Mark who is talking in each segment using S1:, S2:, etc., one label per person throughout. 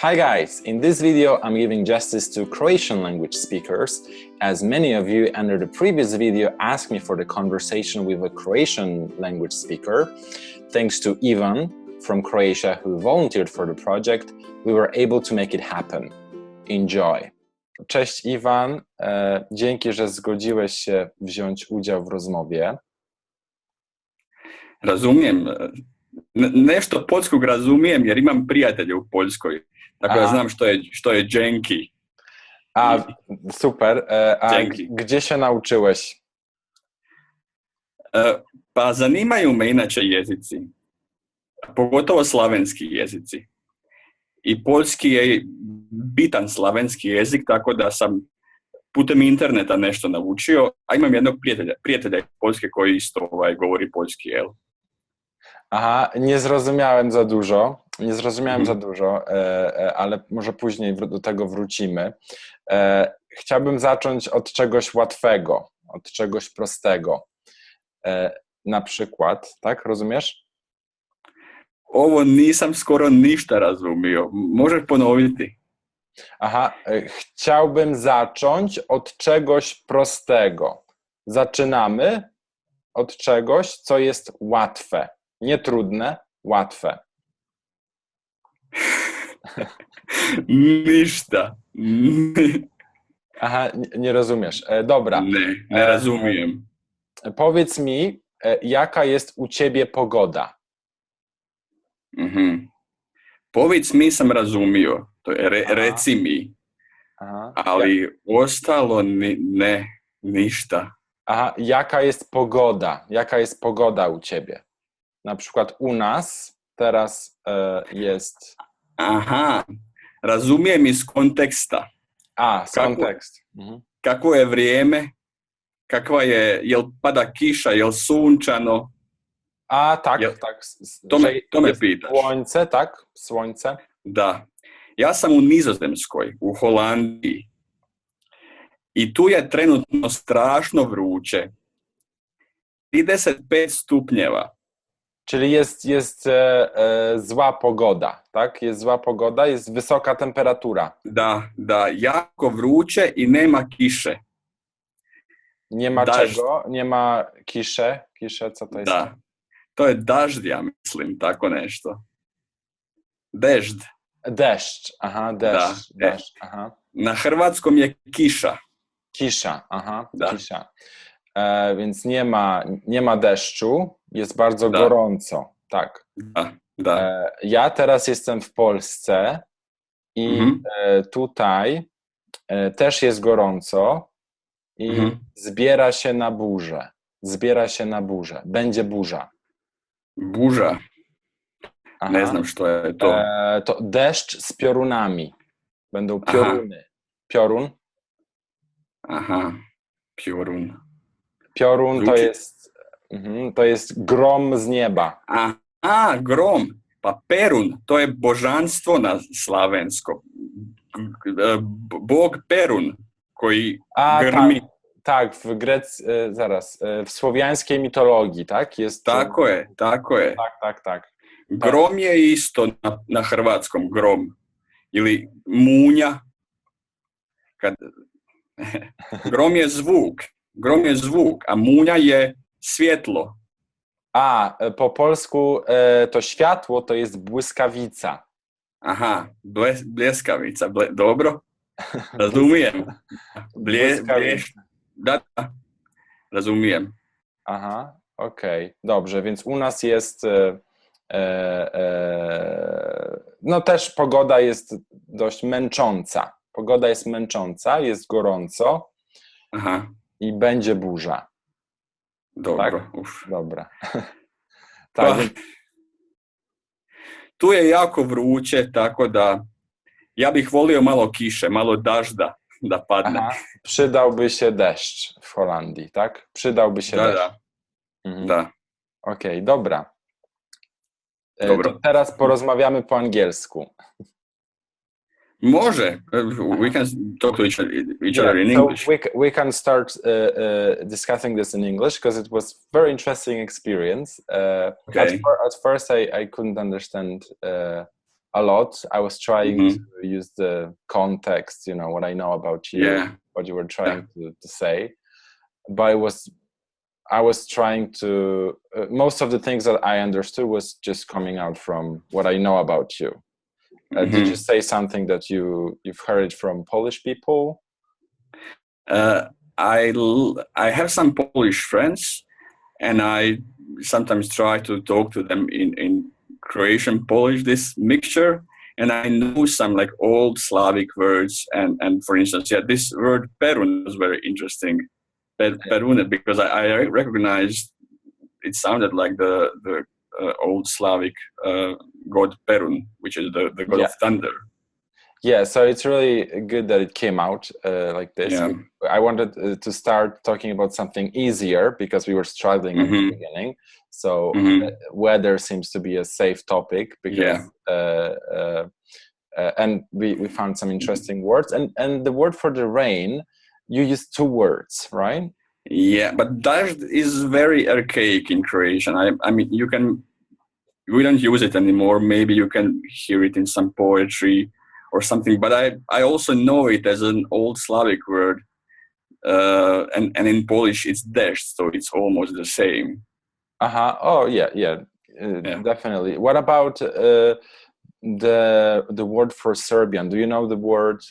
S1: Hi guys, in this video I'm giving justice to Croatian language speakers, as many of you under the previous video asked me for the conversation with a Croatian language speaker. Thanks to Ivan from Croatia who volunteered for the project, we were able to make it happen. Enjoy! Cześć Iwan, dzięki, że zgodziłeś się wziąć udział w rozmowie.
S2: Razumijem. Nešto poljskog razumijem jer imam prijatelje u Poljskoj. Tako ja znam što je dzięki.
S1: A, super. A
S2: Dzięki.
S1: gdzie się nauczyłeś?
S2: Pa zanimaju me inače jezici. Pogotovo slavenski jezici. I poljski je bitan slavenski jezik, tako da sam putem interneta nešto naučio, a imam jednog prijatelja iz Poljske koji isto govori poljski, jel?
S1: Aha, nie zrozumiałem za dużo, ale może później do tego wrócimy. Chciałbym zacząć od czegoś łatwego, od czegoś prostego. Na przykład, tak, rozumiesz?
S2: Ovo nisam skoro ništa razumio. Možeš ponoviti?
S1: Aha, chciałbym zacząć od czegoś prostego. Zaczynamy od czegoś, co jest łatwe. Nie trudne, łatwe.
S2: Ništa.
S1: Aha, nie rozumiesz. Dobra.
S2: Ne razumijem.
S1: Powiedz mi, jaka jest u ciebie pogoda?
S2: Powiedz mi sam razumio. To je reci mi.
S1: Aha.
S2: Ali ostalo ne, ništa.
S1: Aha, jaka jest pogoda? Jaka jest pogoda u ciebie? Na przykład u nas teraz jest...
S2: Aha, razumijem iz konteksta.
S1: Z kontekst.
S2: Kako je vrijeme, kakva je, jel pada kiša, jel sunčano?
S1: Tak.
S2: To me pitaš.
S1: Słońce, tak? Słońce.
S2: Da. Ja sam u Nizozemskoj, u Holandiji. I tu je trenutno strašno vruće. 35 stupnjeva.
S1: Czyli jest zła pogoda, tak? Jest zła pogoda, jest wysoka temperatura.
S2: Da, jako vruće i nema kiše.
S1: Nie ma
S2: Dažd.
S1: czego? Nie ma kisze? Kisze, co to jest?
S2: Da, to je dažd, ja mislim, tako nešto. Dežd.
S1: Deszcz, aha, deszcz.
S2: Da.
S1: Deszcz, aha.
S2: Na hrvatskom je kiša.
S1: Kisza, aha,
S2: Da.
S1: Kisza. Więc nie ma deszczu, jest bardzo
S2: Da.
S1: gorąco, tak.
S2: Da.
S1: Ja teraz jestem w Polsce i tutaj też jest gorąco i zbiera się na burzę. Będzie burza.
S2: Burza.
S1: Aha.
S2: Ne znam što je to.
S1: To deszcz z piorunami. Będą pioruny.
S2: Aha.
S1: Piorun?
S2: Aha, piorun.
S1: Piorun to jest grom z nieba.
S2: Grom. Pa Perun, to je božanstvo na slavensko. Bog Perun, koji grmi.
S1: Tak, w w słowiańskiej mitologii, tak? Jest.
S2: Tako je.
S1: Tak.
S2: Grom je isto na hrvatskom grom. Ili munja. Grom je zvuk, a munja je svjetlo.
S1: Po polsku to światło to jest błyskawica.
S2: Aha, bljeskavica, dobro. Razumijem. Da, razumijem.
S1: Aha, okej. Dobrze, więc u nas jest no też pogoda jest dość męcząca. Pogoda jest męcząca, jest gorąco.
S2: Aha.
S1: I będzie burza.
S2: Dobro.
S1: Tak?
S2: Uf.
S1: Dobra. Tak.
S2: Tu je jako vruće, tako da ja bih volio malo kiše, malo dažda da padne.
S1: Aha. Przydałby się deszcz w Holandii, tak? Przydałby się deszcz.
S2: Da.
S1: Okej, dobra.
S2: Dobro.
S1: To teraz porozmawiamy po angielsku.
S2: Može. We can talk to each other in English.
S1: So we can start discussing this in English because it was a very interesting experience.
S2: Okay.
S1: At first I couldn't understand a lot. I was trying
S2: Mhm.
S1: to use the context, what I know about you,
S2: Yeah.
S1: what you were trying to say. But I was trying to, most of the things that I understood was just coming out from what I know about you. Did you
S2: Mhm.
S1: say something that you've heard from Polish people?
S2: I have some Polish friends, and I sometimes try to talk to them in Croatian Polish, this mixture. And I know some like old Slavic words, and for instance, this word perun was very interesting, perune, because I recognized it sounded like the old Slavic god Perun, which is the god of thunder.
S1: Yeah, so it's really good that it came out like this.
S2: Yeah.
S1: I wanted to start talking about something easier because we were struggling at the beginning. So weather seems to be a safe topic because, and we found some interesting words. And the word for the rain, you use two words, right?
S2: Yeah, but that is very archaic in Croatian. I mean, we don't use it anymore. Maybe you can hear it in some poetry or something, but I also know it as an old Slavic word, and in Polish it's deszcz, so it's almost the same.
S1: Oh yeah. Definitely. What about the word for Serbian? Do you know the word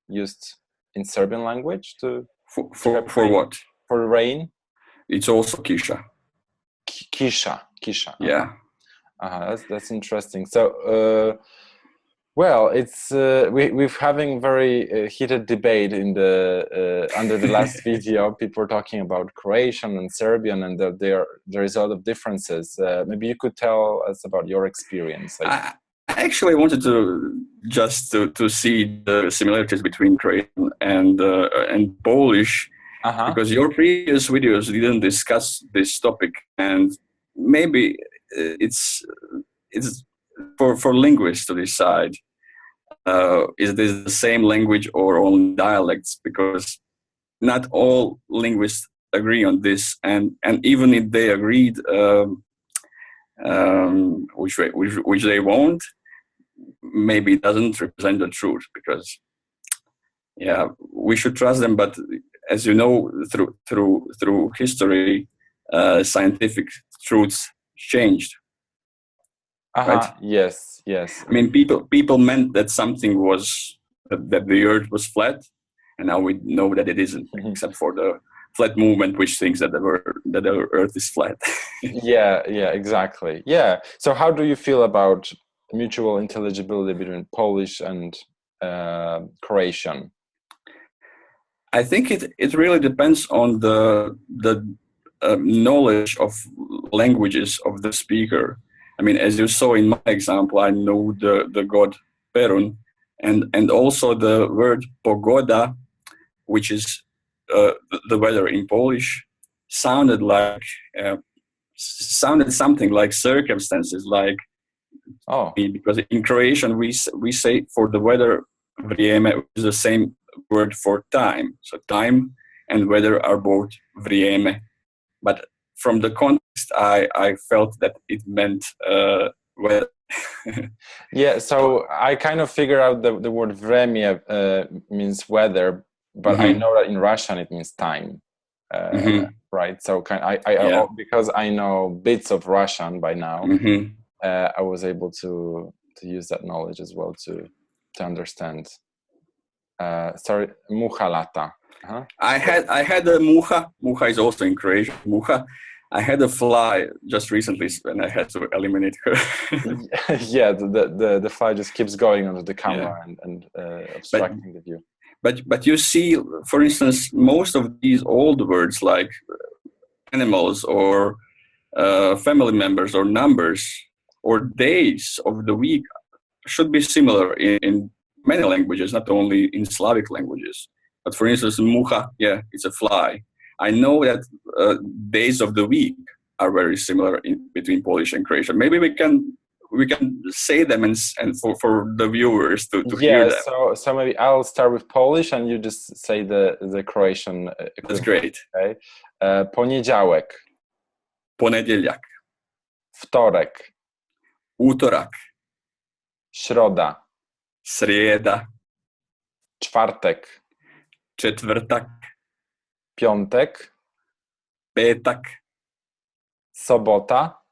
S1: used in Serbian language to
S2: for what?
S1: For rain?
S2: It's also kisha.
S1: Kisha.
S2: Yeah.
S1: That's interesting. So, well, it's we're having very heated debate in the under the last video. People were talking about Croatian and Serbian, and that there is a lot of differences. Maybe you could tell us about your experience.
S2: I actually wanted to see the similarities between Croatian and Polish, because your previous videos didn't discuss this topic, and maybe it's for linguists to decide, is this the same language or only dialects? Because not all linguists agree on this, and even if they agreed, which they won't, maybe it doesn't represent the truth, because we should trust them. But as you know, through history, scientific truths changed. Right?
S1: Yes.
S2: I mean, people meant that something was that the Earth was flat, and now we know that it isn't, except for the flat movement, which thinks that the Earth is flat.
S1: yeah, exactly. Yeah. So, how do you feel about mutual intelligibility between Polish and Croatian?
S2: I think it really depends on the knowledge of languages of the speaker. I mean, as you saw in my example, I know the god Perun, and also the word pogoda, which is the weather in Polish, sounded something like circumstances, like because in Croatian we say for the weather vrijeme, which is the same word for time. So time and weather are both vrijeme, but from the context, I felt that it meant weather.
S1: Yeah, so I kind of figure out the word vremje means weather, but I know that in Russian it means time, right? So because I know bits of Russian by now, I was able to use that knowledge as well to understand. Sorry, mucha lata.
S2: I had a mucha. Mucha is also in Croatian. Mucha. I had a fly just recently, and I had to eliminate her.
S1: Yeah, the fly just keeps going under the camera and obstructing the view.
S2: But you see, for instance, most of these old words like animals or family members or numbers or days of the week should be similar in many languages, not only in Slavic languages. But for instance, mucha, it's a fly. I know that days of the week are very similar between Polish and Croatian. Maybe we can say them and for the viewers to hear them.
S1: So maybe I'll start with Polish and you just say the Croatian equivalent.
S2: That's great.
S1: Okay. Poniedziałek.
S2: Ponedjeljak.
S1: Wtorek.
S2: Utorak.
S1: środa,
S2: srijeda,
S1: czwartek,
S2: četvrtak,
S1: piątek,
S2: petak,
S1: sobota,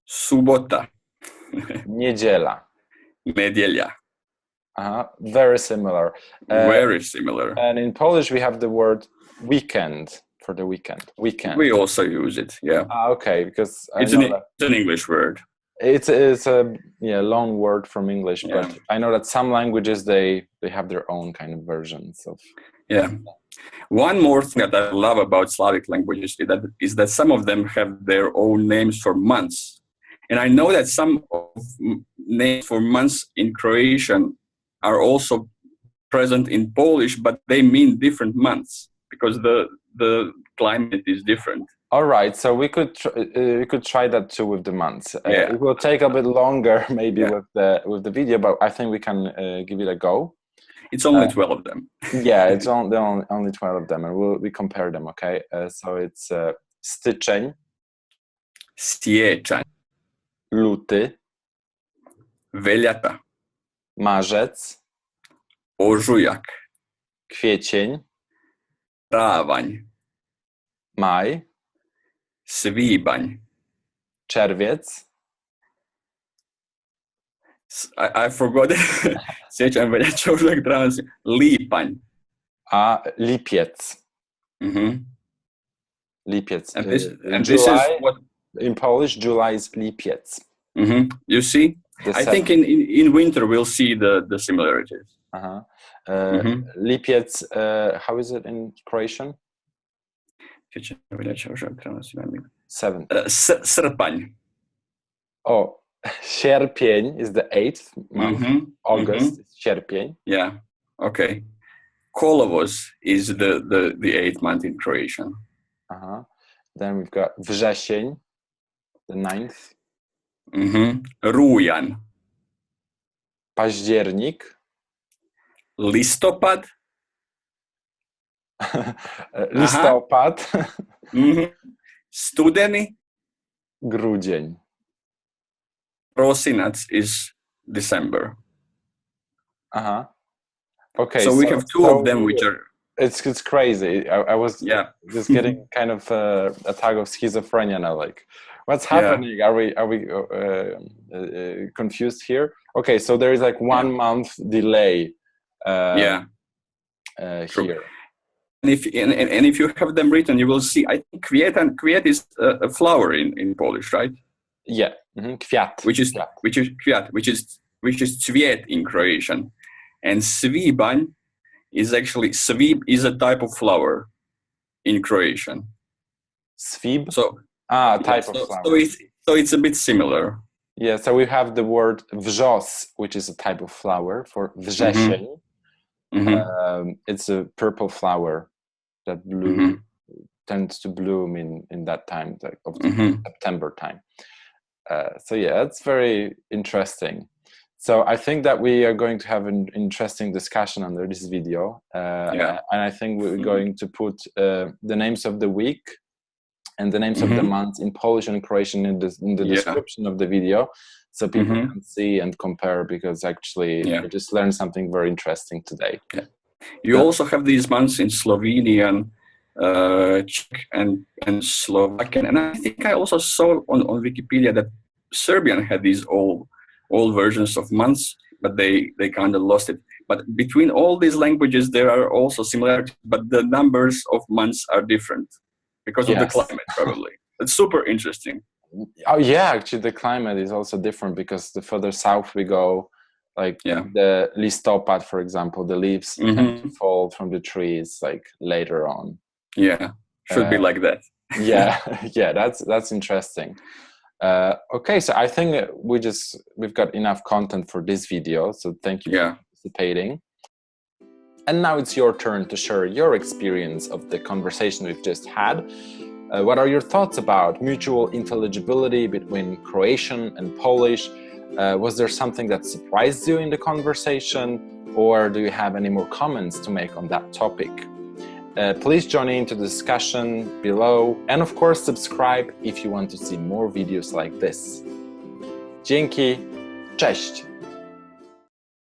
S2: subota,
S1: niedziela.
S2: nedjelja.
S1: Very similar.
S2: Very similar.
S1: And in Polish, we have the word weekend for the weekend. Weekend.
S2: We also use it, yeah.
S1: Okay, because
S2: It's an English word.
S1: It's a long word from English, but I know that some languages they have their own kind of versions of.
S2: Yeah. One more thing that I love about Slavic languages is that some of them have their own names for months. And I know that some of names for months in Croatian are also present in Polish, but they mean different months because the climate is different.
S1: All right, so we could try that too with the months. It will take a bit longer maybe with the video, but I think we can give it a go.
S2: It's only 12 of them.
S1: Yeah, it's only 12 of them, and we compare them. Okay, so it's styczeń,
S2: Siječanj,
S1: luty,
S2: veljača,
S1: marzec,
S2: ožujak,
S1: kwiecień,
S2: travanj,
S1: maj,
S2: svibanj.
S1: czerwiec,
S2: I forgot it. Siječanj, veljača, ožujak, travanj, lipanj.
S1: a lipiec.
S2: Mm-hmm.
S1: Lipiec.
S2: And this
S1: July,
S2: is what
S1: in Polish, July is lipiec.
S2: Mm-hmm. You see, I think in winter we'll see the similarities.
S1: Lipiec, how is it in Croatian? Seven.
S2: Srpanj.
S1: Oh, sierpień is the 8th month. August is sierpień.
S2: Yeah. Okay. Kolovoz is the 8th month in Croatian.
S1: Then we've got wrzesień, the 9th.
S2: Rujan.
S1: Październik.
S2: Listopad.
S1: Listopad.
S2: Studeni.
S1: Grudzień.
S2: Prosinac is December.
S1: Okay.
S2: So we have two of them which are.
S1: It's crazy. I was just getting kind of a tag of schizophrenia now. Like, what's happening? Are we confused here? Okay, so there is like 1 month delay. Here.
S2: And if you have them written, you will see. I think kwiat is a flower in Polish, right?
S1: Yeah. Kwiat.
S2: Which is kwiat, which is cvijet in Croatian, and svibanj is actually svib is a type of flower in Croatian.
S1: Svib.
S2: So
S1: type of flower.
S2: So it's a bit similar.
S1: Yeah. So we have the word wrzos, which is a type of flower for wrzesień. It's a purple flower that tends to bloom in that time, like of September time. So yeah, it's very interesting. So I think that we are going to have an interesting discussion under this video. And I think we're going to put the names of the week and the names of the months in Polish and Croatian in the description of the video, so people can see and compare, because actually I just learned something very interesting today.
S2: Yeah. You also have these months in Slovenian, Czech and Slovakian. And I think I also saw on Wikipedia that Serbian had these old versions of months, but they kind of lost it. But between all these languages, there are also similarities, but the numbers of months are different because of the climate, probably. It's super interesting.
S1: Oh yeah, actually the climate is also different because the further south we go, like the listopad, for example, the leaves tend to fall from the trees like later on.
S2: Yeah, should be like that.
S1: That's interesting. Okay, so I think we've got enough content for this video, so thank you for participating. And now it's your turn to share your experience of the conversation we've just had. What are your thoughts about mutual intelligibility between Croatian and Polish? Was there something that surprised you in the conversation, or do you have any more comments to make on that topic? Please join into the discussion below, and of course subscribe if you want to see more videos like this. Dzięki, cześć!